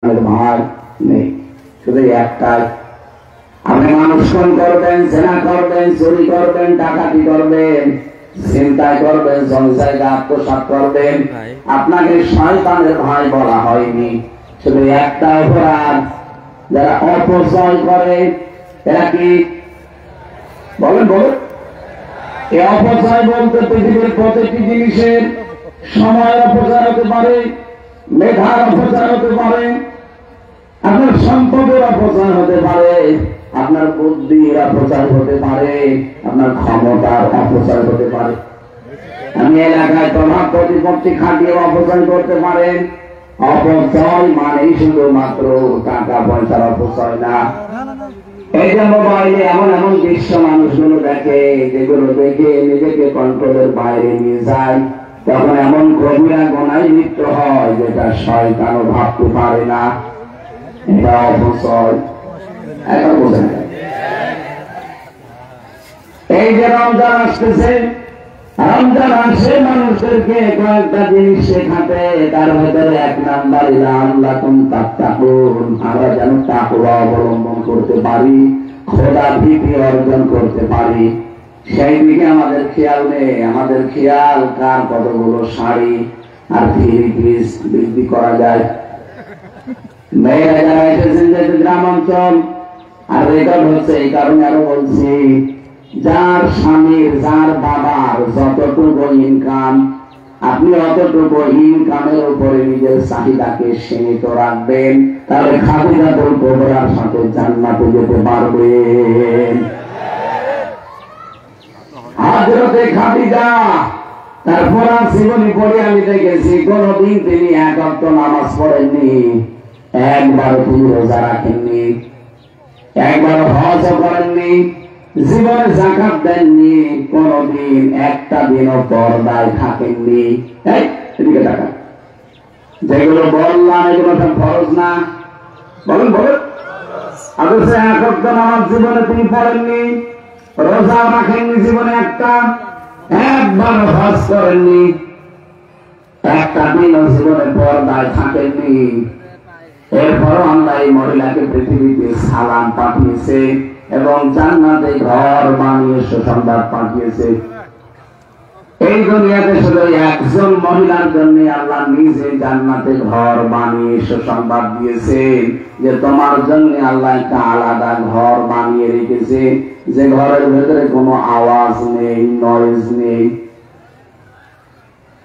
ভাই নেই, শুধু একটাই। আপনি মানুষ খুন করবেন, জেনা করবেন, চুরি করবেন, ডাকাতি করবেন, চিন্তাই করবেন, জনজায়গা আত্মসাৎ করবেন, আপনাকে শয়তানের ভাই বলা হয়নি। শুধু একটা অপরাধ, যারা অপচয় করে এরা কি বলেন বলেন? এই অপচয় বলতে পৃথিবীর প্রতিটি জিনিসের সময় অপচয় হতে পারে, মেধার অপচয় হতে পারে, আপনার সম্পদের অপচয় হতে পারে, আপনার বুদ্ধির অপচয় হতে পারে, আপনার ক্ষমতার অপচয় হতে পারে। আমি এলাকায় প্রভাব প্রতিপত্তি খাটিয়ে অপচয় করতে পারেন। অপচয় মানেই শুধুমাত্র টাকা পয়সার অপচয় না। এই যে মোবাইলে এমন এমন দৃশ্য মানুষগুলো দেখে, যেগুলো দেখে নিজেকে কন্ট্রোলের বাইরে নিয়ে যায়, তখন এমন কবিরা গোনায় লিপ্ত হয় যেটা শয়তানও ভাবতে পারে না। এটা অপচয়। এটা বোঝা যায়। এই যে রমজান আসতেছে, রমজান আসে মানুষদেরকে কয়েকটা জিনিস শেখাতে, তার ভেতরে এক নাম্বার লাআল্লাকুম তাত্তাকুন, আমরা যেন তাকওয়া অবলম্বন করতে পারি, খোদা ভীতি অর্জন করতে পারি, সেই দিকে আমাদের খেয়াল নেই। আমাদের খেয়াল কার কতগুলো শাড়ি আর থ্রি পিস বৃদ্ধি করা যায়। মেয়েরা যারা এসেছেন যেহেতু গ্রাম অঞ্চল, আর রেকর্ড হচ্ছে এই কারণে আরো বলছি, যার স্বামীর যার বাবার যতটুকু ইনকাম, আপনি অতটুকু ইনকামের উপরে নিজের চাহিদাকে সীমিত রাখবেন, তাহলে খাদিজাতুল কুবরার সাথে জান্নাতে যেতে পারবেন। হযরতে খাদিজা তার পুরা জীবনী পড়ে আমি দেখেছি, কোনদিন তিনি এক ওয়াক্ত নামাজ পড়েননি, একবার তিনি রোজা রাখেননি, একবার হজ করেননি, জীবনে যাকাত দেননি, কোনদিন একটা দিনও পর্দায় থাকেননি। এদিকে তাকান, যেগুলো বললাম এগুলো সব ফরজ না, বলুন বলুন। অথচ এক ওয়াক্ত নামাজ জীবনে তিনি পড়েননি, রোজা রাখেননি জীবনে একটা, একবার হজ করেননি, একটা দিনও জীবনে পর্দায় থাকেননি। এরপরও আল্লাহ এই মহিলাকে পৃথিবীতে সালাম পাঠিয়েছে এবং জান্নাতে ঘর বানিয়ে সুসংবাদ পাঠিয়েছে। এই দুনিয়াতে শুধু একজন মহিলার জন্য আল্লাহ নিজে জান্নাতে ঘর বানিয়ে সুসংবাদ দিয়েছে যে তোমার জন্য আল্লাহ একটা আলাদা ঘর বানিয়ে রেখেছে, যে ঘরের ভেতরে কোনো আওয়াজ নেই, নয়েজ নেই।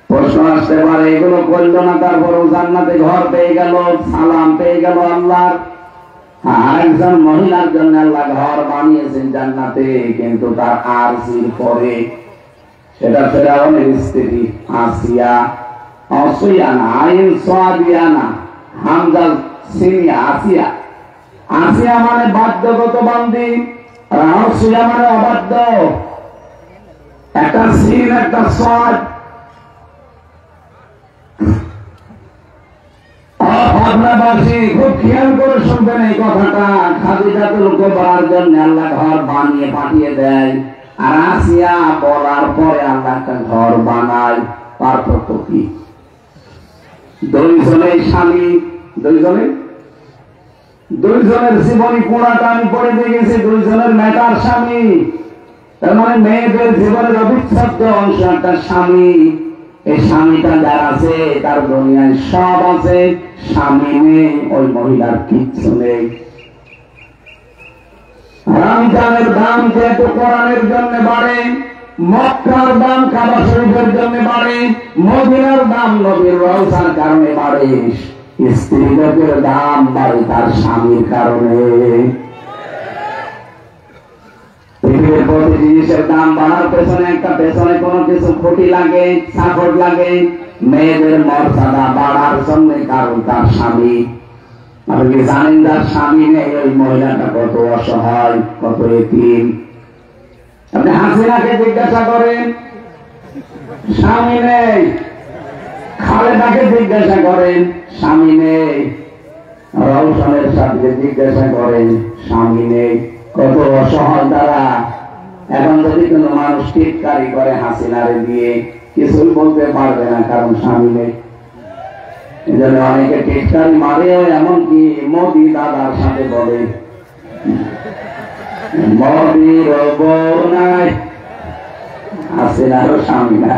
প্রশ্ন আসতে পারে, এগুলো করলো না, তারপরও জান্নাতে ঘর পেয়ে গেল, সালাম পেয়ে গেল আল্লাহর। আর একজন মহিলার জন্য আল্লাহ ঘর বানিয়েছেন জান্নাতে, কিন্তু তার আরজির পরে, সেটা ফেরাউনের স্ত্রী আসিয়া, আসিয়ানা আইন সাদিয়ানা হামজা সিনিয়া আসিয়া। আসিয়া মানে বাধ্যগত বান্দি, আর আসিয়া মানে অবাধ্য। একটা সিন একটা সাদ। আপনাবাসী খুব খেয়াল করে শুনবেন এই কথাটা। খাদিজাতুল কুবরার জন্য আল্লাহ ঘর বানিয়ে পাঠিয়ে দেয়, আর আসিয়া বলার পরে আল্লাহ একটা ঘর বানায়। পার্থক্য কি? দুইজনের স্বামী, দুইজনের জীবনী পুরাটা আমি পড়ে দেখেছি, দুইজনের মেয়েটার স্বামী। তার মানে মেয়েদের জীবনের অবিচ্ছেদ্য অংশ একটা স্বামী। এই স্বামীটা যার আছে তার দুনিয়ায় সব আছে, স্বামী নেই, ওই মহিলার কিচ্ছু নেই। রমজানের দাম যেহেতু কোরআনের জন্য বাড়ে, মক্কার দাম কাবা শরীফের জন্য বাড়ে, মদিনার দাম নবীর রওজার কারণে বাড়ে, স্ত্রী লোকের দাম বাড়ে তার স্বামীর কারণে। পৃথিবীর প্রতি জিনিসের দাম বাড়ার পেছনে পেছনে কোনো কিছু খুঁটি লাগে, সাপোর্ট লাগে। মেয়েদের মর্যাদা বাড়ার জন্য কারণ তার স্বামী। আপনি কি জানেন যার স্বামী নেই ওই মহিলাটা কত অসহায়, কত এতিম? আপনি হাসিনাকে জিজ্ঞাসা করেন, স্বামী নেই। খালেদাকে জিজ্ঞাসা করেন, স্বামী নেই। রওশনের সাথে জিজ্ঞাসা করেন, স্বামী নেই। কত অসহায় তারা। এখন যদি কোনো মানুষ টিটকারি করে হাসিনারে দিয়ে, কিছুই বলতে পারবে না, কারণ স্বামী নেই। এজন্য অনেকে টেস্টারি মারে, এমনকি মোদি দাদার সাথে বলে মোদির বউ নাই আছে না, আরো স্বামী না,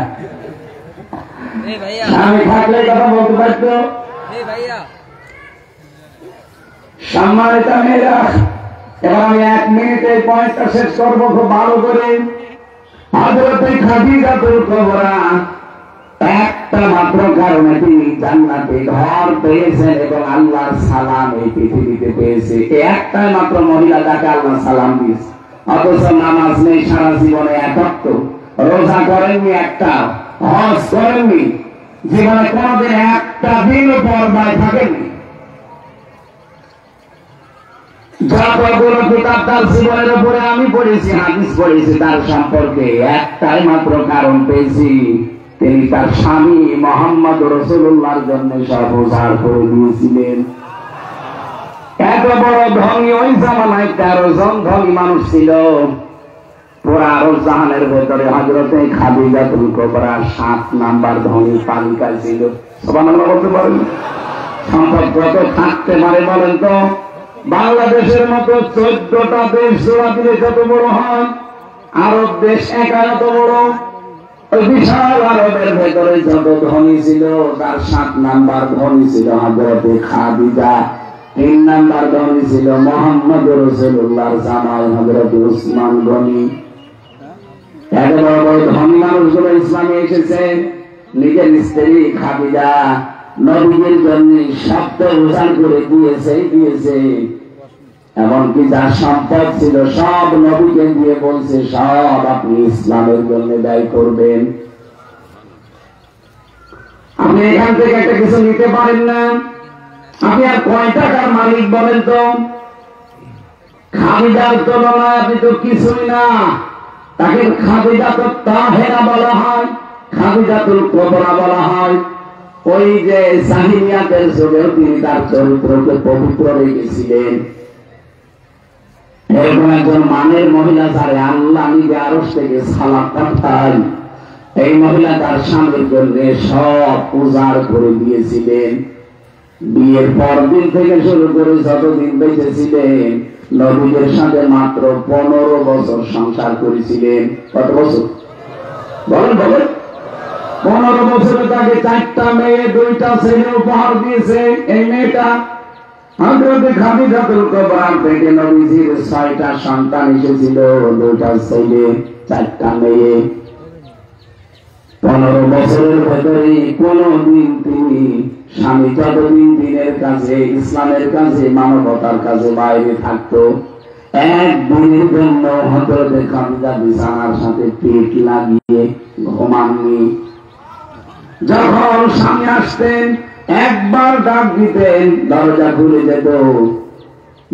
স্বামী থাকলে কথা বলতে পারতো। সম্মানিত মেয়েরা, এবার আমি 1 মিনিটে পয়েন্টটা শেষ করবো খুব ভালো করে। হযরতে খাদিজাতুল কুবরা একটা মাত্র কারণে তিনি জান্নাতে ঘর পেয়েছেন এবং আল্লাহর সালাম এই পৃথিবীতে পেয়েছে। একটাই মাত্র মহিলা যাকে আল্লাহ সালাম দিয়েছে, অথচ নামাজ নেই সারা জীবনে একাত্ত, রোজা করেননি একটা, হজ করেননি, জীবনে কোনদিন একটা দিন পর্দায় থাকেননি। যতগুলো কিতাব তার জীবনের উপরে আমি পড়েছি, হাদিস পড়েছি, তার সম্পর্কে একটাই মাত্র কারণ পেয়েছি, তিনি তার স্বামী মুহাম্মদ রাসূলুল্লাহর জন্য সব উজাড় করে দিয়েছিলেন। এত বড় ধনী ওই জামানায় 13 জন ধনী মানুষ ছিল। পুরা আরব জাহানের ভেতরে হযরতে খাদিজাতুল কুবরা 7 নাম্বার ধনী তালিকায় ছিল। সুবহানাল্লাহ বলতে পারেন? সম্পদ কত থাকতে পারে বলেন তো? বাংলাদেশের মতো 14টা দেশ জোড়া দিলে যত বড় হয়, আরব দেশ একা এত বড়। ওই বিশাল আরবের ভেতরে যত ধনী ছিল, তার 7 নাম্বার ধনী ছিল হযরতে খাদিজা, 3 নাম্বার ধনী ছিল মুহাম্মদ রাসূলুল্লাহর জামাই হযরতে উসমান গনি। এত বড় বড় ধনী মানুষগুলো ইসলামে এসেছে। নিজের স্ত্রী খাদিজা নবীর জন্য সব উজাড় করে দিয়েছে। এমনকি যার সম্পদ ছিল সব নবীকে দিয়ে বলছে, সব আপনি ইসলামের জন্য ব্যয় করবেন। আপনি এখান থেকে একটা কিছু নিতে পারেন না, আপনি আর কয় টাকার মালিক বলেন তো? খাদিজার তুলনায় আপনি তো কিছুই না। তাকে খাদিজাতুত তাহেরা বলা হয়, খাদিজাতুল কুবরা বলা হয়। ওই যে জাহিলিয়াতের যুগেও তিনি তার চরিত্রকে পবিত্র রেখেছিলেন। এরকম একজন মানের মহিলা যারে আল্লাহ নিজে আরশ থেকে সালাম পাঠান, এই মহিলা তার স্বামীর জন্য সব উজাড় করে দিয়েছিলেন। বিয়ের পর দিন থেকে শুরু করে যতদিন বেঁচে ছিলেন, নবীদের সাথে মাত্র 15 বছর সংসার করেছিলেন। কত বছর বলেন? 15 বছরে তাকে 4টা মেয়ে 2টা ছেলে উপহার দিয়েছে। এই মেয়েটা হযরতে খাদিজাতুল কুবরার পেটে নবীজির 6টা সন্তান এসেছিল, 2টা ছেলে 4টা মেয়ে। 15 বছরের ভেতরে কোনদিন তিনি স্বামী যতদিন দিনের কাছে, ইসলামের কাছে, মানবতার কাছে বাইরে থাকতো, একদিনের জন্য হযরতে খাদিজা বিছানার সাথে পেট লাগিয়ে ঘুমাননি। যখন স্বামী আসতেন একবার ডাক দিতেন, দরজা খুলে যেত।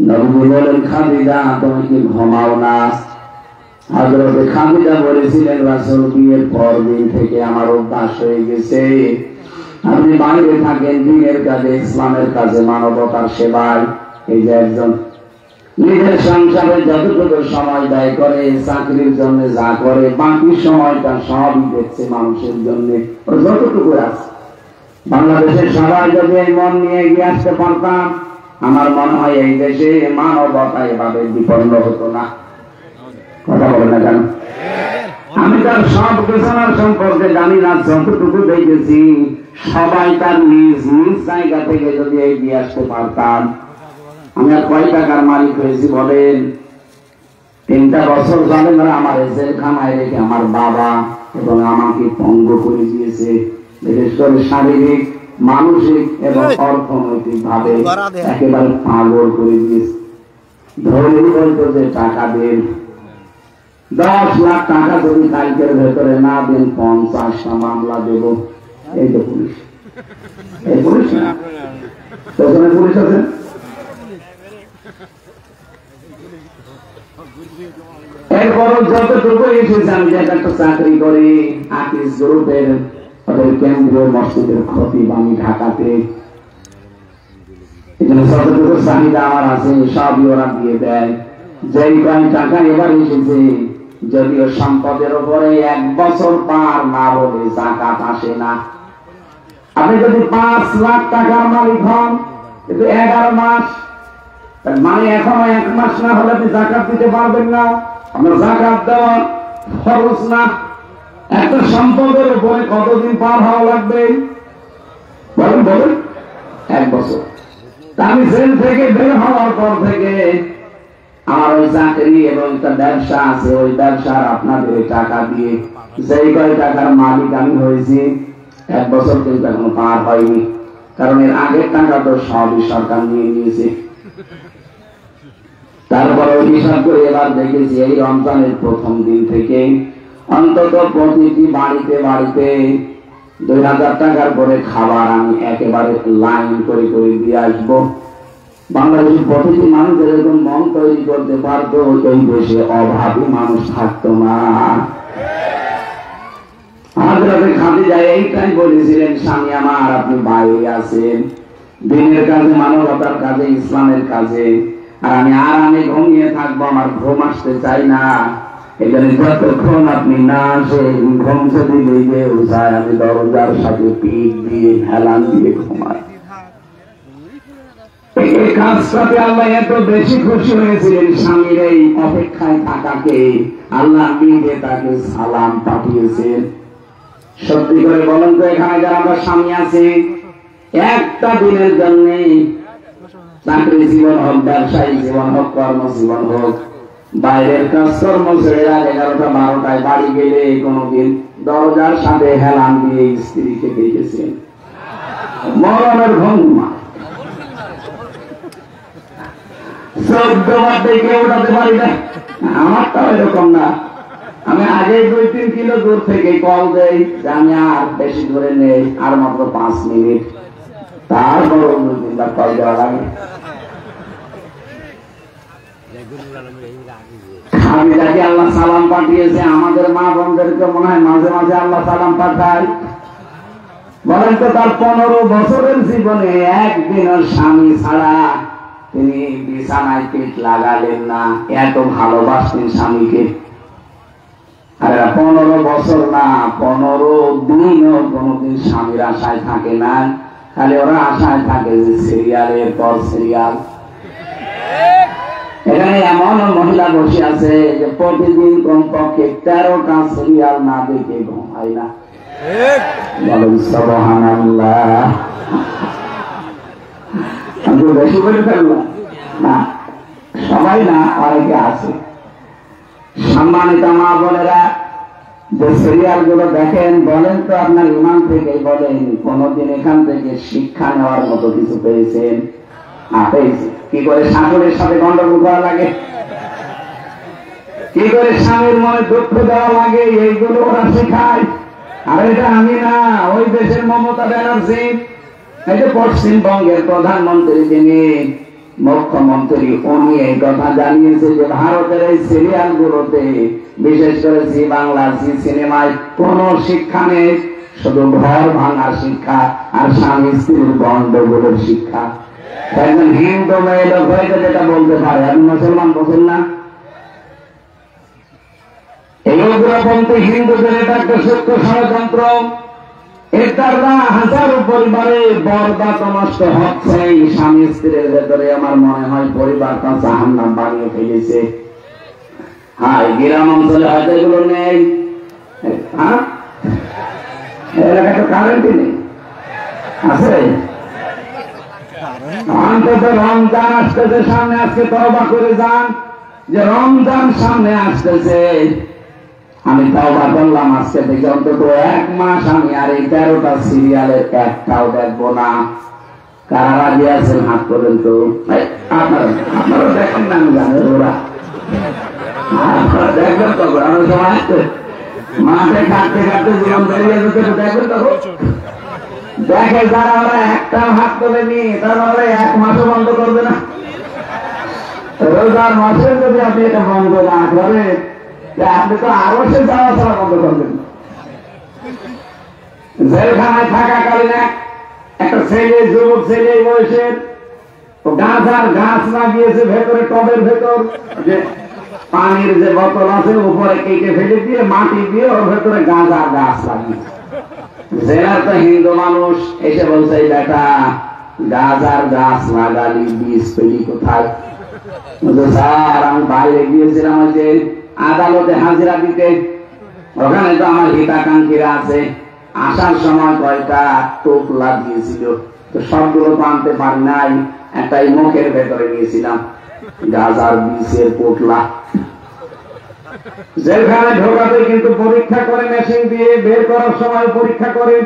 নবী বলেন, খাদিজা তুমি কি ঘুমাও না? হযরতে খাদিজা বলেছিলেন, রাসূল বিয়ের পর দিন থেকে আমার অভ্যাস হয়ে গেছে, আপনি বাইরে থাকেন দিনের কাজে, ইসলামের কাজে, মানবতার সেবায়। এই যে একজন নিজের সংসারে যতটুকু সময় ব্যয় করে, চাকরির জন্য যা করে, বাকি সময়টা সবই দেখছে মানুষের জন্য। যতটুকু আছে, বাংলাদেশের সবাই যদি এই মন নিয়ে এগিয়ে আসতে পারতাম, আমার মনে হয় এই দেশে মানবতা এভাবে বিপন্ন হতো না। কথা বলে না কেন? আমি তার সব ঘোষণার সম্পর্কে জানি না, যতটুকু দেখেছি সবাই তার নিজ নিজ জায়গা থেকে যদি এগিয়ে আসতে পারতাম। আমি আর কয় টাকার মালিক হয়েছি বলেন? 3টা বছর জানেন আমার জেলখানায় রেখে আমার বাবা এবং আমাকে পঙ্গু করে দিয়েছে, বিশেষ করে শারীরিক, মানসিক এবং অর্থনৈতিক ভাবে একেবারে পাগল করে দিয়েছে। ধনী বলতো যে টাকা দেন, 10 লাখ টাকা যদি কালকের ভেতরে না দেন 50টা মামলা দেব। এই তো পুলিশ, এই পুলিশ না, ওখানে পুলিশ আছে। এরপরও যতটুকু এসেছে, আমি যে একটা চাকরি করি আকিস গ্রুপের ওদের কেন্দ্রীয় মসজিদের খতিব আমি ঢাকাতে, এখানে যতটুকু চাহিদা আমার আছে সবই ওরা দিয়ে দেয়। যেই কয় টাকা এবার এসেছে, যদিও সম্পদের উপরে 1 বছর পার না হলে যাকাত আসে না। আপনি যদি 5 লাখ টাকার মালিক হন, কিন্তু 11 মাস, মানে এখনো 1 মাস না হলে আপনি যাকাত দিতে পারবেন না। আপনার যাকাত দেওয়া খরচ না। একটা সম্পদের উপরে কতদিন পার হওয়া লাগবে বলেন বলেন? 1 বছর। আমি জেল থেকে বের হওয়ার পর থেকে আমার ওই চাকরি এবং একটা ব্যবসা আছে, ওই ব্যবসার আপনাদের টাকা দিয়ে যেই কয় টাকার মালিক আমি হয়েছি, 1 বছর কিন্তু এখন পার হয়নি। কারণ এর আগের টাকা তো সবই সরকার নিয়ে নিয়েছে। তারপরে হিসাব করে এবার দেখেছি এই রমজানের প্রথম দিন থেকে অন্তত প্রতিটি বাড়িতে বাড়িতে 2000 টাকার করে খাবার আমি একেবারে লাইন করে করে দিয়ে আসবো। বাংলাদেশের প্রতিটি মানুষের এরকম মন তৈরি করতে পারতো, এই দেশে অভাবী মানুষ থাকতো না। আমাদের খাতে যায় এইটাই বলেছিলেন, স্বামী আমার আপনি বাইরে আছেন দিনের কাজে, মানবতার কাজে, ইসলামের কাজে, আর আমি আরামে ঘুমিয়ে থাকবো, আমার ঘুম আসতে চাই না। এখানে যতক্ষণ আপনি না আসে ঘুম যদি লেগে উঠায়, আমি দরজার সাথে পিঠ দিয়ে হেলান দিয়ে ঘুমাই। এই কাজটাতে আল্লাহ এত বেশি খুশি হয়েছিলেন স্বামীর এই অপেক্ষায় থাকাকে, আল্লাহ নিজে তাকে সালাম পাঠিয়েছেন। সত্যি করে বলেন তো, এখানে যারা আমরা স্বামী আছি, একটা দিনের জন্য চাকরি জীবন হোক, ব্যবসায়ী জীবন হোক, কর্মজীবন হোক, বাইরের কাজকর্ম ছেড়ে 11টা 12টায় বাড়ি গেলে কোনদিন দরজার সাথে হেলান দিয়ে স্ত্রীকে দেখেছেন? মরণের ভঙ্গিমা 14 বার দেখে ওঠাতে পারি না। আমারটাও এরকম না। আমি আগে 2-3 কিলো দূর থেকে কল দেই যে আমি আর বেশি দূরে নেই, আর মাত্র 5 মিনিট। তারপর 2-3 বার কল দেওয়া লাগে। আমি যাকে আল্লাহ সালাম পাঠিয়েছে, আমাদের মা বোনদেরকে মনে হয় মাঝে মাঝে আল্লাহ সালাম পাঠায়। বলেন তো, তার 15 বছরের জীবনে একদিনও স্বামী ছাড়া তিনি বিছানায় পিঠ লাগালেন না। এত ভালোবাসতেন স্বামীকে। আর 15 বছর না, 15 দিনও কোনদিন স্বামীর আশায় থাকে না। খালি ওরা আশায় থাকে যে সিরিয়ালের পর সিরিয়াল। এখানে এমন মহিলা বসে আছে যে প্রতিদিন কমপক্ষে 13টা সিরিয়াল না দেখে ঘুমায় না। বলেন সুবহানাল্লাহ। আমি বেশি করে ফেললাম না, সবাই না, অনেকে আছে। সম্মানিত মা বোনেরা, যে সিরিয়াল গুলো দেখেন, বলেন তো আপনার ইমান থেকে বলেন কোনদিন এখান থেকে শিক্ষা নেওয়ার মতো কিছু পেয়েছেন? পেয়েছি। কি করে শাশুড়ির সাথে গন্ডগোল করা লাগে, কি করে স্বামীর মনে দুঃখ দেওয়া লাগে, এইগুলো ওরা শেখায়। আর এটা আমি না, ওই দেশের মমতা ব্যানার্জি, এই যে পশ্চিমবঙ্গের প্রধানমন্ত্রী, যিনি মুখ্যমন্ত্রী, উনি এই কথা জানিয়েছে যে ভারতের এই সিরিয়াল গুলোতে, বিশেষ করে জি বাংলা, জি সিনেমায় কোন শিক্ষা নেই, শুধু ঘর ভাঙা শিক্ষা আর স্বামী স্ত্রীর গন্ডগোলের শিক্ষা। একজন হিন্দু মেয়ে লোক হয়তো যেটা বলতে পারে, আপনি মুসলমান বলছেন না। এই উগ্রপন্থী হিন্দুদের এটা একটা সত্য ষড়যন্ত্র। এর দ্বারা হাজারো পরিবারে বরবাদ নষ্ট হচ্ছে। স্বামী স্ত্রীর ভেতরে আমার মনে হয় পরিবারটা জাহান্নাম বানিয়ে ফেলেছে। হ্যাঁ, গ্রাম অঞ্চলে হয়তো এগুলো নেই। হ্যাঁ, এলাকায় তো কারেন্টই নেই, আছে। অন্তত রমজান আসতেছে সামনে, আজকে তওবা করে যান যে রমজান সামনে আসতেছে। আমি তওবা করলাম আজকে থেকে অন্তত 1 মাস আমি আর এই 13টা সিরিয়ালের একটাও দেখবো না। কারা রাজি আছেন হাত করেন তো? আপনারা দেখেন না, আমি জানি ওরা দেখবেন তো। অনেক সময় মাঠে কাটতে কাটতে জীবন বেরিয়ে যেতে দেখবেন তো, দেখে যারা ওরা একটা হাত তোলেনি তারা ওরা 1 মাসও বন্ধ করবে না। রোজার মাসে যদি আপনি এটা বন্ধ না করেন, আপনি তো আরো সে যাওয়া ছাড়া বন্ধ করবেন। জেলখানায় থাকাকালীন একটা ছেলে, যুবক ছেলে এই বয়সের, গাছ লাগিয়েছে ভেতরে, টবের ভেতর যে পানির যে বোতল আছে উপরে কেটে ফেলে দিয়ে মাটি দিয়ে ওর ভেতরে গাছ লাগিয়েছে। জেলার তো হিন্দু মানুষ এসে বলছে বেটা গাজার গাছ লাগালি বীজ পেলি কোথায়? স্যার আমি বাইরে গিয়েছিলাম ওই যে আদালতে হাজিরা দিতে, ওখানে তো আমার হিতাকাঙ্ক্ষীরা আছে, আসার সময় কয়টা টোপলা দিয়েছিল, তো সবগুলো তো আনতে পারি নাই, একটাই মুখের ভেতরে নিয়েছিলাম গাজার বীজের পোটলা। যেখানে ঢোকাতে কিন্তু পরীক্ষা করে মেশিন দিয়ে, বের করার সময় পরীক্ষা করে,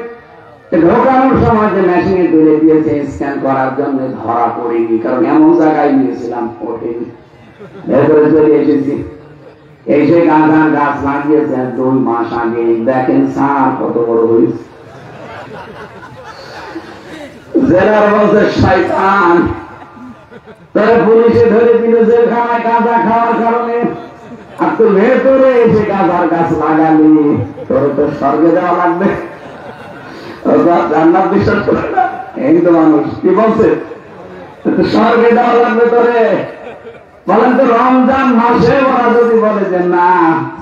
ঢোকানোর সময় যে মেশিনে তুলে দিয়েছে স্ক্যান করার জন্য ধরা পড়েনি, কারণ এমন জায়গায় নিয়েছিলাম ওঠেনি, ভেতরে চলে এসেছি। এসে গাঁজার গাছ লাগিয়েছেন 2 মাস আগে, দেখেন স্যার কত বড় হয়েছে। জেলার বলছে শয়তান, তবে পুলিশে ধরে দিল জেলখানায় গাঁজা খাওয়ার কারণে, আর তুই ভেতরে এসে গাঁজার গাছ লাগালি, তোর তো স্বর্গে দেওয়া লাগবে। জান্নাত বিশ্বাস করে না হিন্দু মানুষ, কি বলছে? স্বর্গে দেওয়া লাগবে তোরে। বলেন তো রমজান মাসে ওরা যদি বলে যে না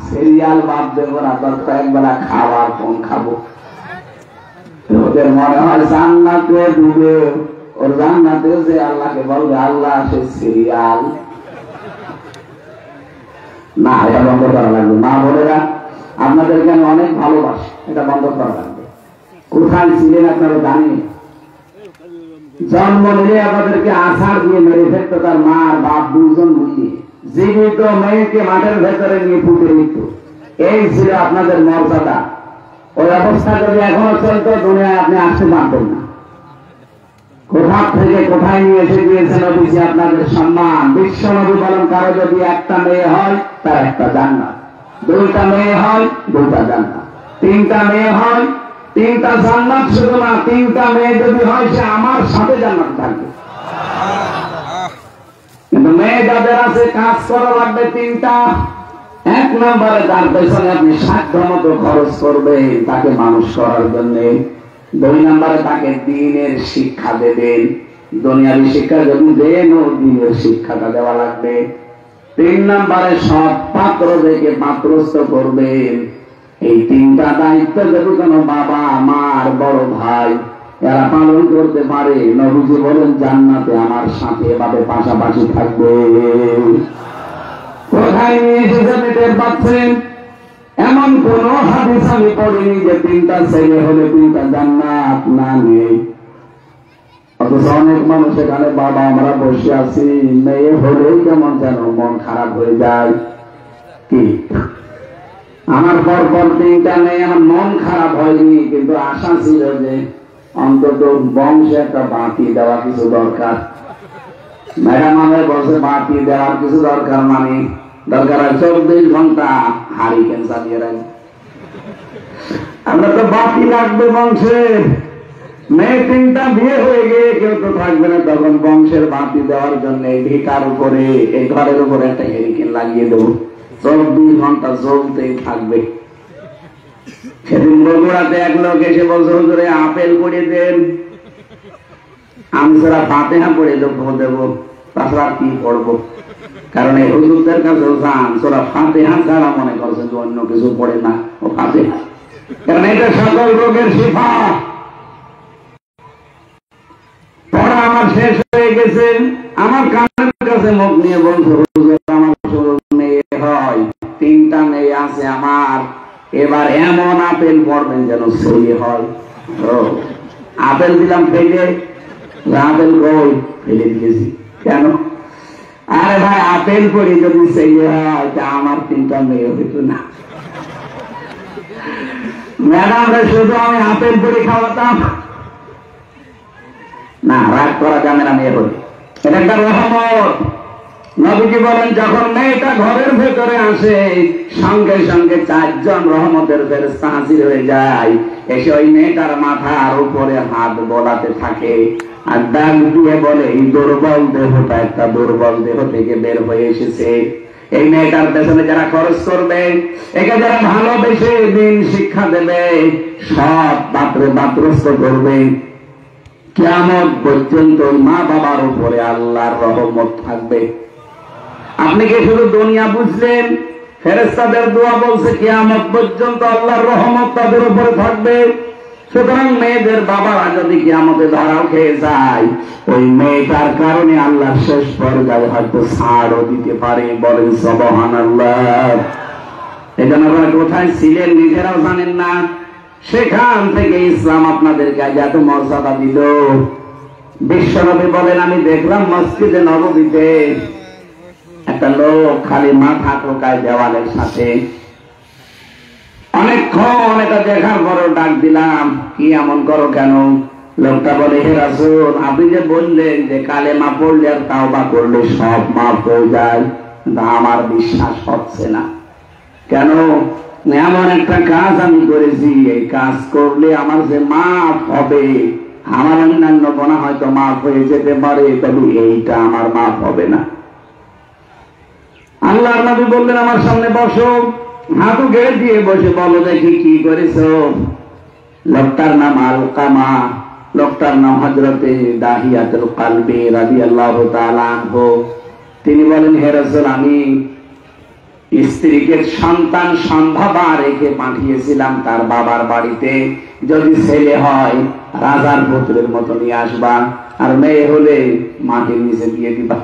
সিরিয়াল বাদ দেবো না, তোর কয়েকবেলা খাবার কোন খাবো, ওদের মনে হয় জান্নাতে ডুবে, ওর জান্নাতে যে আল্লাহকে বলবে আল্লাহ সে সিরিয়াল না, এটা বন্ধ করা লাগবে। মা বোনেরা আপনাদেরকে আমি অনেক ভালোবাসি, এটা বন্ধ করা লাগবে। কোথায় ছিলেন আপনারা জানেন? জন্ম নিলে আপনাদেরকে আছাড় দিয়ে মেরে ফেলতো তার মা আর বাপ দুজন মিলিয়ে, জীবিত মেয়েকে মাঠের ভেতরে নিয়ে ফুটে দিত। এই ছিল আপনাদের মর্যাদা। ওই অবস্থা যদি এখনো চলতো দুনিয়ায় আপনি আসতে পারতেন না। কোথা থেকে কোথায় নিয়ে এসে দিয়েছেন নবীজি আপনাদের সম্মান। বিশ্ব নবী বলেন কারো যদি একটা মেয়ে হয় তার একটা জান্নাত, 2টা মেয়ে হয় 2টা জান্নাত, 3টা মেয়ে হয় 3টা জান্নাত। শুধু না, 3টা মেয়ে যদি হয় সে আমার সাথে জান্নাত থাকবে। কিন্তু মেয়ে যাদের আছে কাজ করা লাগবে 3টা। 1 নম্বরে তার পেছনে আপনি সাধ্য মতো খরচ করবেন তাকে মানুষ করার জন্য। 2 নম্বরে তাকে দ্বীনের শিক্ষা দেবেন, দুনিয়াবী শিক্ষা যদি দেন ও দ্বীনের শিক্ষাটা দেওয়া লাগবে। 3 নম্বরে সৎ পাত্র দেখে পাত্রস্থ করবেন। এই 3টা দায়িত্ব যদি কোনো বাবা মার বড় ভাই এরা পালন করতে পারে, নবীজি বলেন জান্নাতে আমার সাথে এভাবে পাশাপাশি থাকবে। কোথায় নিয়ে এসেছেন টের পাচ্ছেন? এমন কোন হাদিস আমি পড়িনি যে 3টা ছেলে হলে 3টা জান্নাত না নেই। অথচ অনেক মানুষ এখানে বাবা আমরা বসে আছি, মেয়ে হলেই কেমন যেন মন খারাপ হয়ে যায়। কি আমার পরপর 3টা মেয়ে, আমার মন খারাপ হয়নি, কিন্তু আশা ছিল যে অন্তত বংশে একটা বাতি দেওয়া কিছু দরকার। ম্যাডাম আমাদের বলছে বাতি দেওয়ার কিছু দরকার, মানে দরকার 24 ঘন্টা হারিকেন চালিয়ে রাখবে। আমরা তো বাতি লাগবে বংশে। মেয়ে 3টা বিয়ে হয়ে গিয়ে কেউ তো থাকবে না, তখন বংশের বাতি দেওয়ার জন্য এই ভিটার উপরে, এই ঘরের উপরে একটা হেরিকেন লাগিয়ে দেবো, 24 ঘন্টা জ্বলতেই থাকবে। সেদিন বগুড়াতে এক লোক এসে বলছে হুজুরে আপেল করে দেন। আমি সারা ফাতিহা পড়ে দেবো, তাছাড়া কি পড়বো? কারণ এই হুজুরদের কাছে যান সোরা ফাতিহা ছাড়া মনে করছেন যে অন্য কিছু পড়ে না, ও ফাতিহা, কারণ এটা সকল রোগের শিফা। পড়া আমার শেষ হয়ে গেছে, আমার কানের কাছে মুখ নিয়ে বলছে হুজুর আমার মেয়ে হয়, 3টা মেয়ে আছে আমার, এবার এমন আপেল পড়বেন যেন সই হয়। আপেল দিলাম ফেলে, আপেল কই ফেলে দিয়েছি কেন? আরে ভাই আপেল পড়ি যদি সেই হয় তা আমার 3টা মেয়ে হইত না। ম্যাডাম শুধু আমি আপেল পড়ি খাওয়াতাম না, রাগ করা যাবে না, মেয়ে হই, এটা একটা রহমত। নবীজি বলেন যখন মেয়েটা ঘরের ভেতরে আসে সঙ্গে সঙ্গে 4 জন রহমতের ফেরেশতা হাজির হয়ে যায়, এসে ওই মেয়েটার মাথার উপরে হাত বোলাতে থাকে আর ডাক দিয়ে বলে এই দুর্বল দেহটা একটা দুর্বল দেহ থেকে বের হয়ে এসেছে। এই মেয়েটার পেছনে যারা খরচ করবে, একে যারা ভালোবেসে দিন শিক্ষা দেবে, সব পাত্রে পাত্রস্থ করবে, কিয়ামত পর্যন্ত মা বাবার উপরে আল্লাহর রহমত থাকবে। আপনি কি শুধু দুনিয়া বুঝলেন? ফেরেশতাদের দোয়া বলছে কিয়ামত পর্যন্ত আল্লাহর রহমত তাদের উপরে থাকবে। সুতরাং মেয়েদের বাবারা যদি কিয়ামতে ধরাও খেয়ে যায়, ওই মেয়েটার কারণে আল্লাহ শেষ পর্যায়ে হয়তো ছাড়ও দিতে পারে। বলেন সুবহানাল্লাহ। এটা আপনারা কোথায় ছিলেন নিজেরাও জানেন না, সেখান থেকে ইসলাম আপনাদেরকে এত মর্যাদা দিল। বিশ্বনবী বলেন, আমি দেখলাম মসজিদে নববীতে একটা লোক খালি মাথা টোকায় দেওয়ালের সাথে। অনেকক্ষণ এটা দেখার পরও ডাক দিলাম, কি এমন করো কেন? লোকটা বলে, হে রাসূল, আপনি যে বললেন যে কালেমা পড়লে আর তাওবা করলে সব মাফ হয়ে যায়, কিন্তু আমার বিশ্বাস হচ্ছে না। কেন? এমন একটা কাজ আমি করেছি, এই কাজ করলে আমার যে মাফ হবে, আমার অন্যান্য গুনাহ হয়তো মাফ হয়ে যেতে পারে, তবে এইটা আমার মাফ হবে না। আল্লাহর নবী বললেন, আমার সামনে বসো, হাঁটু গেড়ে দিয়ে বসে বলো দেখি কি করেছো। লোকটার নাম আলকামা, লোকটার নাম হযরতে দাহিয়াতুল কলবি রাদিয়াল্লাহু তাআলা আনহু। তিনি বলেন, হে রাসূল, আমি স্ত্রীকে সন্তান সম্ভবা রেখে পাঠিয়েছিলাম তার বাবার বাড়িতে, যদি ছেলে হয় রাজার পুত্রের মতো নিয়ে আসবা, আর মেয়ে হলে মাটির নিচে দিয়ে দিবা।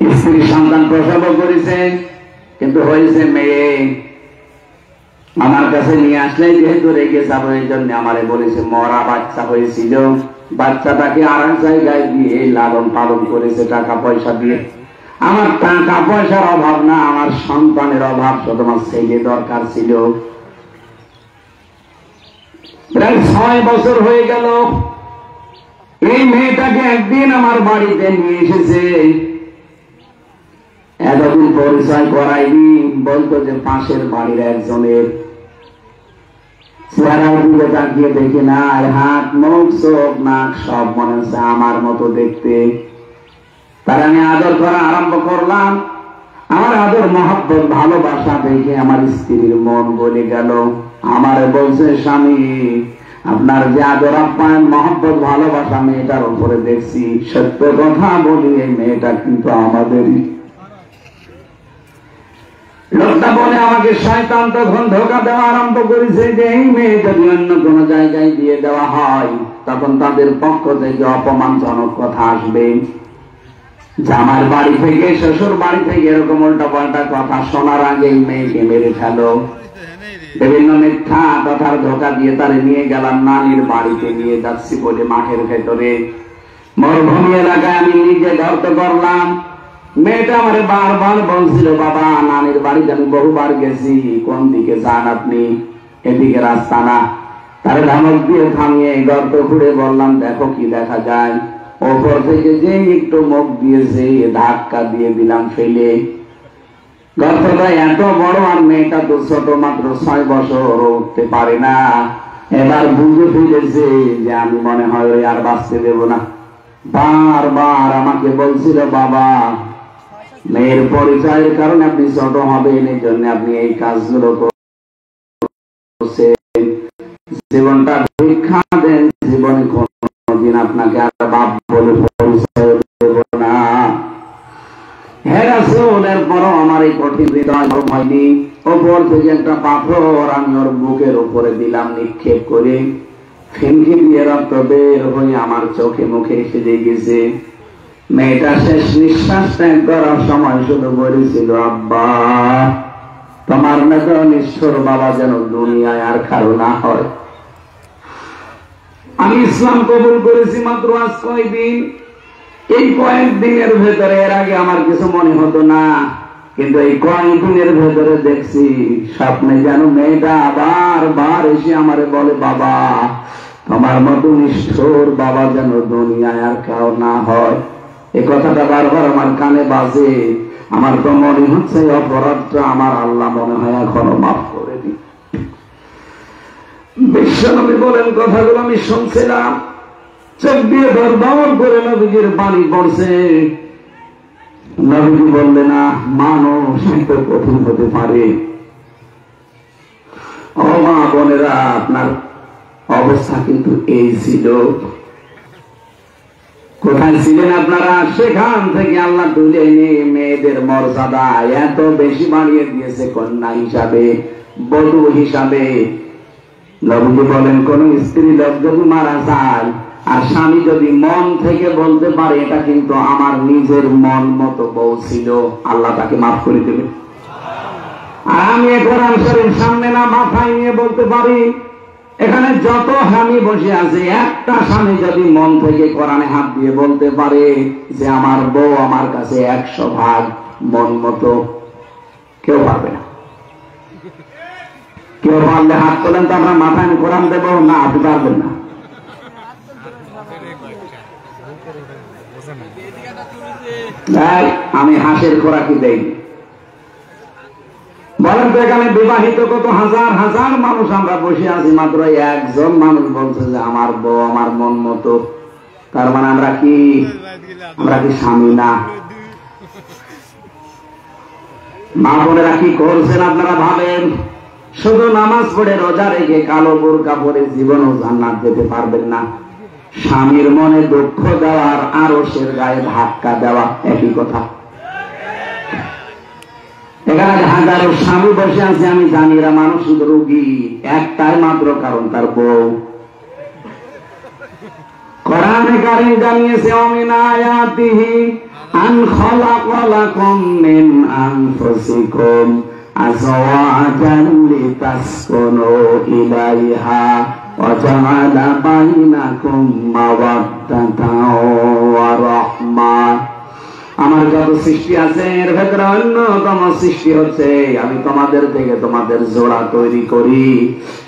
স্ত্রী সন্তান প্রসব করেছে, কিন্তু হয়েছে মেয়ে। আমার কাছে নিয়ে আসলে যেহেতু রেগে যাবো, এই জন্য আমারে বলেছে মরা বাচ্চা হয়েছিল, বাচ্চাটাকে আর এক জায়গায় দিয়ে লালন পালন করেছে টাকা পয়সা দিয়ে। আমার টাকা পয়সার অভাব না, আমার সন্তানের অভাব, শুধু আমার ছেলে দরকার ছিল। প্রায় 6 বছর হয়ে গেল। এই মেয়েটাকে একদিন আমার বাড়িতে নিয়ে এসেছে। এতদিন পরিচয় করাইনি, বলতো যে পাশের বাড়ির একজনের। চেহারার দিকে তাকিয়ে দেখি না, হাত মুখ চোখ নাক সব মনে হচ্ছে আমার মতো দেখতে। তার আমি আদর করা আরম্ভ করলাম। আমার আদর মহব্বত ভালোবাসা দেখে আমার স্ত্রীর মন বলে গেল। আমার বলছে, স্বামী, আপনার যে আদর আপ্যায়ন মহব্বত ভালোবাসা মেয়েটার উপরে দেখছি, সত্য কথা বলি, এই মেয়েটা কিন্তু আমাদেরই। লোকটা বলে, আমাকে শয়তান তখন ধোঁকা দেওয়া আরম্ভ করেছে যে এই মেয়ে যদি অন্য কোন জায়গায় দিয়ে দেওয়া হয়, তখন তাদের পক্ষ থেকে অপমানজনক কথা আসবে। জামার বাড়ি থেকে, শ্বশুর বাড়ি থেকে এরকম উল্টা পাল্টা কথা শোনার আগে মেয়েকে মেরে ফেলো। বিভিন্ন মিথ্যা কথার ধোঁকা দিয়ে তারে নিয়ে গেলাম নানির বাড়িতে, নিয়ে যাচ্ছি বলে মাঠের ভেতরে মরুভূমি এলাকায় আমি নিজে ধরত করলাম। মেয়েটা আমারে বারবার বলছিল, বাবা, নানির বাড়িতে আমি বহুবার গেছি, কোন দিকে যান আপনি? এদিকে রাস্তা না। তার ধমক দিয়ে থামিয়ে গর্ত খুঁড়ে বললাম, দেখো কি দেখা যায়। ওপর থেকে যে একটু মুখ দিয়েছে, ধাক্কা দিয়ে দিলাম ফেলে। গর্তটা এত বড়, আর মেয়েটা তো ছোট, মাত্র 6 বছর, উঠতে পারে না। এবার বুঝে ফেলেছে যে আমি মনে হয় ওই আর বাঁচতে দেব না। বারবার আমাকে বলছিল, বাবা, মেয়ের পরিচয়ের কারণে আপনি ছোট হবেন, এই জন্য আপনি এই কাজগুলো করছেন। জীবনটা ভিক্ষা দেন, জীবনে কোনদিন আপনাকে আর বাপ বলে পরিচয় দেব না। হে রাসূল, এরপরও আমার এই কঠিন হৃদয় নরম হয়নি। ওপর থেকে একটা পাথর আমি ওর বুকের উপরে দিলাম নিক্ষেপ করে, ফিনকি দিয়ে রক্ত বের হয়ে আমার চোখে মুখে এসে গেছে। মেয়েটা শেষ নিঃশ্বাস ত্যাগ করার সময় শুধু বলেছিল, আব্বা, তোমার মতো নিষ্ঠুর বাবা যেন দুনিয়ায় আর কারো না হয়। আমি ইসলাম কবুল করেছি মাত্র আজ কয়েকদিন। এই কয়েকদিনের ভেতরে, এর আগে আমার কিছু মনে হতো না, কিন্তু এই কয়েকদিনের ভেতরে দেখছি স্বপ্নে যেন মেয়েটা বারবার এসে আমারে বলে, বাবা, তোমার মতো নিষ্ঠুর বাবা যেন দুনিয়ায় আর কারো না হয়। এই কথাটা বারবার আমার কানে বাজে। আমার তো মনে হচ্ছে অপরাধটা আমার আল্লাহ মনে হয় এখনো মাফ করে দি। বিশ্বনবী বলেন, কথাগুলো আমি শুনছিলাম, চোখ দিয়ে দরদর করে নবীজির পানি পড়ছে। নবীজি বললেন, না, মানুষ এত কঠিন হতে পারে। ও মা বোনেরা, আপনার অবস্থা কিন্তু এই ছিল। কোথায় ছিলেন আপনারা? সেখান থেকে আল্লাহ তুলে এনে মেয়েদের মর্যাদা এত বেশি বাড়িয়ে দিয়েছে, কন্যা হিসাবে, বধূ হিসাবে। নবীজি বলেন, কোন স্ত্রী লোক যদি মারা যায় আর স্বামী যদি মন থেকে বলতে পারে এটা কিন্তু আমার নিজের মন মতো বউ ছিল, আল্লাহ তাকে মাফ করে দেবে। আর আমি কোরআন শরীফ সামনে না মাথায় নিয়ে বলতে পারি, এখানে যত স্বামী বসে আছে, একটা স্বামী যদি মন থেকে কোরআনে হাত দিয়ে বলতে পারে যে আমার বউ আমার কাছে 100 ভাগ মন মতো, কেউ পারবে না। কেউ পারলে হাত তোলেন তো, আমরা মাথায় কোরআন দেবো না, আপনি পারবেন না। আমি হাঁসের খোরাকি দেই। বলেন তো এখানে বিবাহিত কত হাজার হাজার মানুষ আমরা বসে আছি, মাত্র একজন মানুষ বলছে যে আমার বউ আমার মন মতো। তার মানে আমরা কি স্বামী না? মা বোনেরা কি করছেন আপনারা ভাবেন? শুধু নামাজ পড়ে রোজা রেখে কালো বোরকা পরে জীবনও জান্নাত যেতে পারবেন না। স্বামীর মনে দুঃখ দেওয়ার আরশের গায়ে ধাক্কা দেওয়া একই কথা। এখানে হাজারো স্বামী বসে আছে, আমি জানি এরা মানসিক রোগী, একটাই মাত্র কারণ তার বউ। কোরআনে কারীম জানিয়েছে, মিন আয়াতিহি আন খালাকা লাকুম মিন আনফুসিকুম আজওয়াজান লিতাসকুনু ইলাইহা ওয়া জাআলা বাইনাকুম মাওয়াদ্দাতান ওয়া রাহমাহ। আমার যত সৃষ্টি আছে এর ভেতরে অন্যতম সৃষ্টি হচ্ছে আমি তোমাদের থেকে তোমাদের জোড়া তৈরি করি।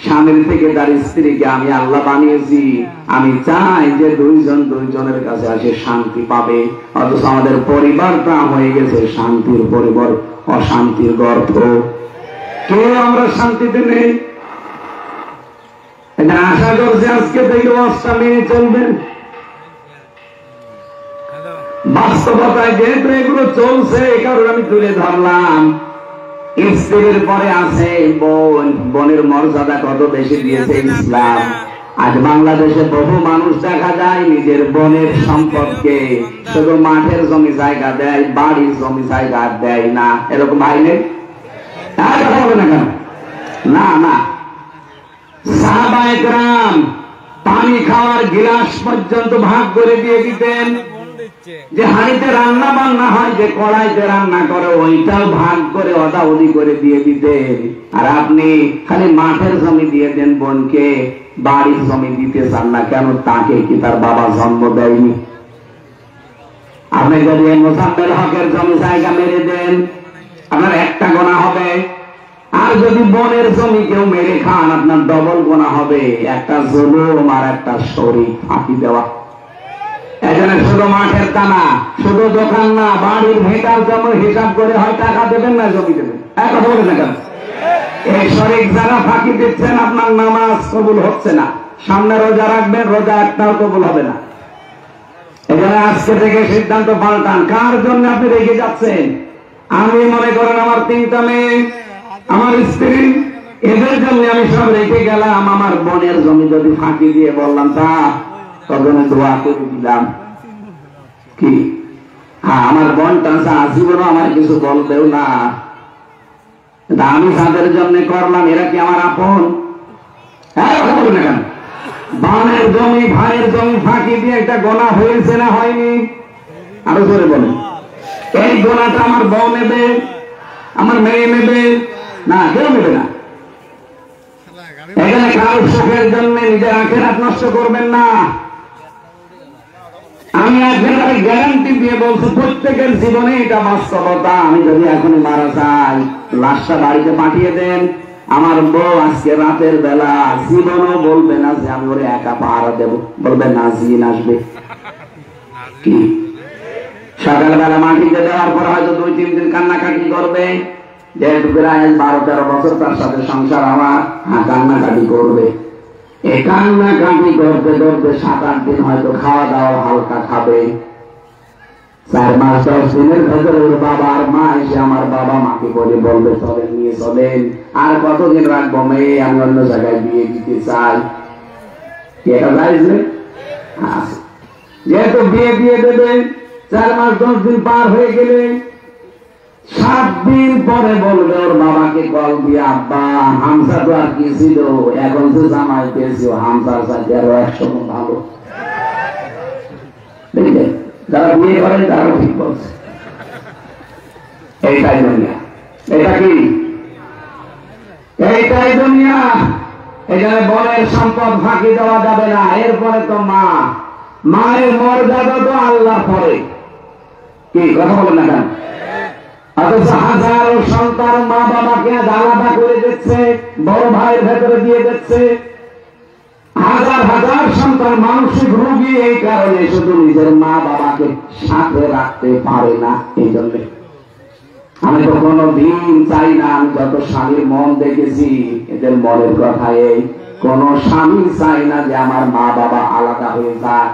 স্বামীর থেকে তার স্ত্রীকে আমি আল্লাহ বানিয়েছি। আমি চাই যে দুইজন দুইজনের কাছে আসে শান্তি পাবে, অথচ আমাদের পরিবারটা হয়ে গেছে শান্তির পরিবার, অশান্তির গর্ত। কেউ আমরা শান্তিতে নেই। এটা আশা করছে আজকে থেকে অবস্থা মেনে চলবেন। বাস্তবতায় যেহেতু এগুলো চলছে, এই কারণে আমি তুলে ধরলাম। স্ত্রীর পরে আছে বোন। বোনের মর্যাদা কত বেশি দিয়েছে ইসলাম। আজ বাংলাদেশে বহু মানুষ দেখা যায় নিজের বোনের সম্পদকে শুধু মাঠের জমি জায়গা দেয়, বাড়ির জমি জায়গা দেয় না। এরকম ভাই নেই? হবে না কেন? না না, সাহাবায়ে কেরাম পানি খাওয়ার গিলাস পর্যন্ত ভাগ করে দিয়ে দিতেন। যে হাঁড়িতে রান্না বান্না হয়, যে কড়াইতে রান্না করে, ওইটাও ভাগ করে অদাউদি করে দিয়ে দিতেন। আর আপনি খালি মাঠের জমি দিয়ে দেন বোনকে, বাড়ির জমি দিতে চান না কেন? তাকে কি তার বাবা জন্ম দেয়নি? আপনি যদি মোসাম্মেল হকের জমি জায়গা মেরে দেন, আপনার একটা গোনা হবে। আর যদি বোনের জমি কেউ মেরে খান, আপনার ডবল গোনা হবে। একটা জুলুম আর একটা শরীক ফাঁকি দেওয়া। এখানে শুধু মাঠের টানা, শুধু দোকান না, বাড়ির ভেটার জমি হিসাব করে হয় টাকা দেবেন না জমি দেবেন। একটা বলে না কেন? এই শরীক যারা ফাঁকি দিচ্ছেন, আপনার নামাজ কবুল হচ্ছে না। সামনে রোজা রাখবেন, রোজা একটাও কবুল হবে না। এখানে আজকে থেকে সিদ্ধান্ত পাল্টান। কার জন্য আপনি রেখে যাচ্ছেন? আমি মনে করেন আমার 3টা মেয়ে, আমার স্ত্রী, এদের জন্য আমি সব রেখে গেলাম। আমার বোনের জমি যদি ফাঁকি দিয়ে বললাম তা, তখন দোয়া করে দিলাম কি আমার বোনটা জীবনও আমার কিছু বলবেও না। আমি যাদের জন্য করলাম এরা কি আমার আপন? না কেন? বোনের জমি ভাইয়ের জমি ফাঁকি দিয়ে একটা গোনা হয়েছে না হয়নি? আরো জোরে বলেন। এই গোনাটা আমার বউ নেবে, আমার মেয়ে নেবে না, কেউ নেবে না। এখানে কারোর সুখের জন্য নিজের আখেরাত নষ্ট করবেন না। আমি একেবারে গ্যারান্টি দিয়ে বলছি, প্রত্যেকের জীবনে এটা বাস্তবতা। আমি যদি এখনই মারা যাই, লাশটা বাড়িতে পাঠিয়ে দেন, আমার বউ আজকে রাতের বেলা জীবনও বলবে না যে আমি ওরে একা পাহারা দেব, বলবে নাজিন আসবে। কি সকালবেলা মাটিতে দেওয়ার পর হয়তো 2-3 দিন কান্নাকাটি করবে, যেহেতু প্রায় 12-13 বছর তার সাথে সংসার আমার, কান্নাকাটি করবে। এই কান্নাকাটি করতে করতে 7-8 দিন হয়তো খাওয়া দাওয়া হালকা খাবে। 4 মাস 10 দিনের ভেতরে ওর বাবা আর মা এসে আমার বাবা মাকে বলবে চলেন, নিয়ে চলেন। আর কতদিন রাখবো মেয়ে, আমি অন্য জায়গায় বিয়ে দিতে চাই। এটা যাইছে? যেহেতু বিয়ে দিয়ে দেবে, 4 মাস 10 দিন পার হয়ে গেলে 7 দিন পরে বলবে ওর বাবাকে কল দিয়ে, আব্বা হামজা তো আর কি ছিল, এখন যে জামাই পেয়েছি হামজার সাথে আরো 100 গুণ ভালো। দেখলেন, যারা বিয়ে করেন তারাও ঠিক বলছে। এইটাই দুনিয়া। এটা কি? এইটাই দুনিয়া। এখানে বনের সম্পদ ফাঁকি দেওয়া যাবে না। এরপরে তো মা, মায়ের মর্যাদা তো আল্লাহ পরে। কি কথা বলেন না কেন? অথচ হাজারো সন্তান মা বাবাকে আলাদা করে দিচ্ছে, বড় ভাইয়ের ভেতরে দিয়ে দিচ্ছে। হাজার হাজার সন্তান মানসিক রোগী এই কারণে, শুধু নিজের মা বাবাকে সাথে রাখতে পারে না। এই জন্য আমি তো কোনো দিন চাই না, আমি যত স্বামীর মন দেখেছি এদের মনের কথা এই, কোন স্বামী চাই না যে আমার মা বাবা আলাদা হয়ে যায়।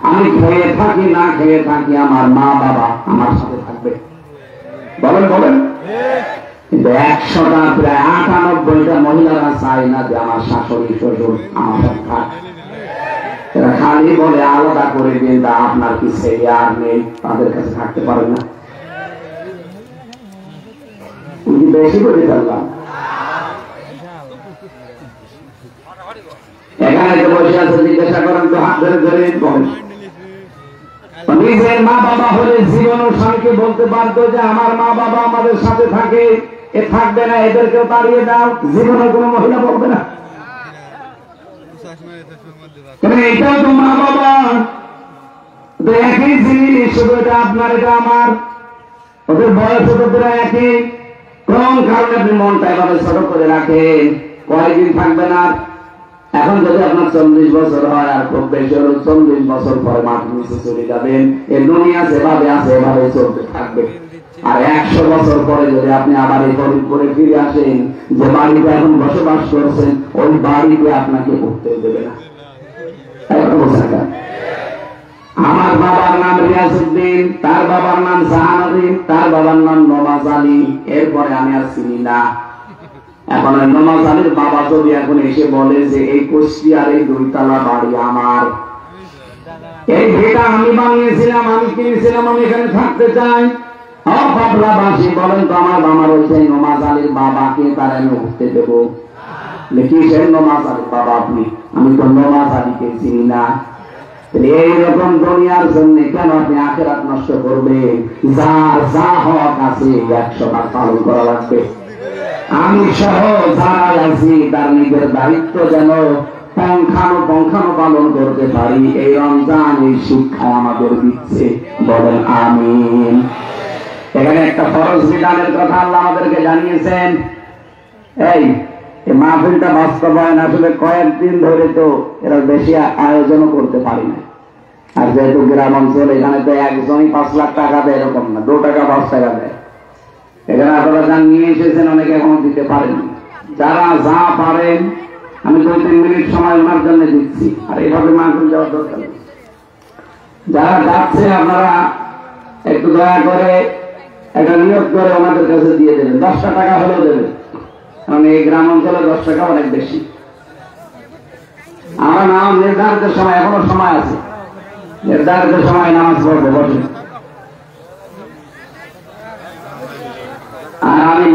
আমি খেয়ে থাকি না খেয়ে থাকি, আমার মা বাবা আমার সাথে থাকবে। বলেন বলেন। কিন্তু 100টা প্রায় 98টা মহিলারা চায় না যে আমার শাশুড়ি শ্বশুর আমার সাথে থাক। এরা খালি বলে আলাদা করে দিন, তা আপনার কি ছেলে আর নেই, তাদের কাছে থাকতে পারে না। বেশি করে ফেললাম। এখানে তো বসে আছে, জিজ্ঞাসা করেন তো, হাত ধরে ধরে বলেন। নিজের মা বাবা হলে জীবন ও স্বামীকে বলতে পারতো যে আমার মা বাবা আমাদের সাথে থাকে, এ থাকবে না, এদেরকেও তাড়িয়ে দাও। জীবনে কোনো মহিলা বলবে না। এটাও তো মা বাবা, একই জিনিস, শুধু এটা আপনার এটা আমার। ওদের বয়স ওদের একই, কোন কারণে আপনি মনটা এভাবে ছোট করে রাখেন? কয়েকদিন থাকবেন আর। এখন যদি আপনার 40 বছর হয়, আর খুব বেশি হলো 40 বছর পরে মাটির নিচে চলে যাবেন। এই দুনিয়া যেভাবে আছে এভাবে চলতে থাকবে। আর 100 বছর পরে যদি আপনি আবার এই ফরিদপুরে ফিরে আসেন, যে বাড়িতে এখন বসবাস করছেন, ওই বাড়িতে আপনাকে উঠতে দেবে না। আমার বাবার নাম রিয়াজউদ্দিন, তার বাবার নাম জাহানুদ্দিন, তার বাবার নাম নওয়াজ আলী, এরপরে আমি আর চিনি না। এখন ওই নওয়াজ আলীর বাবা যদি এখন এসে বলে যে এই কুষ্টিয়ার এই 2 তলা বাড়ি আমার, এই ভিটা আমি বানিয়েছিলাম, আমি কিনেছিলাম, আমি এখানে থাকতে চাই, বাবলাবাসী বলেন তো আমার ওই সেই নওয়াজ আলীর বাবাকে তার আমি উঠতে দেবো? কিসের নওয়াজ আলীর বাবা আপনি? আমি তো নওয়াজ আলীকে চিনি না। এইরকম দুনিয়ার জন্য কেন আপনি আখিরাত নষ্ট করবেন? যার যা হক আছে 100বার পালন করা লাগবে। আমি সহ যারা আছি তার নিজের দায়িত্ব যেন পঙ্খানো পালন করতে পারি, এই রমজান এই শিক্ষা আমাদের দিচ্ছে। বলেন আমিন। এখানে একটা ফরজ বিধানের কথা আল্লাহ আমাদেরকে জানিয়েছেন। এই মাহফিলটা বাস্তবায়ন আসলে কয়েকদিন ধরে তো এরা বেশি আয়োজনও করতে পারি না। আর যেহেতু গ্রাম অঞ্চল, এখানে তো একজনই 5 লাখ টাকা দেয় এরকম না, 2 টাকা 5 টাকা দেয়। এখানে আপনারা যা নিয়ে এসেছেন অনেকে এখনো দিতে পারেন। যারা যা পারেন, আমি 2-3 মিনিট সময় ওনার জন্য দিচ্ছি। আর এইভাবে মাহফিল যাওয়ার দরকার নেই। যারা যাচ্ছে আপনারা একটু দয়া করে একটা নিয়োগ করে ওনাদের কাছে দিয়ে দেবেন। 10টা টাকা হলেও দেবেন, কারণ এই গ্রাম অঞ্চলে 10 টাকা অনেক বেশি। আমরা নাম নির্ধারিত সময়, এখনো সময় আছে, নির্ধারিত সময় নামাজ পড়বো, বসে। আর আমি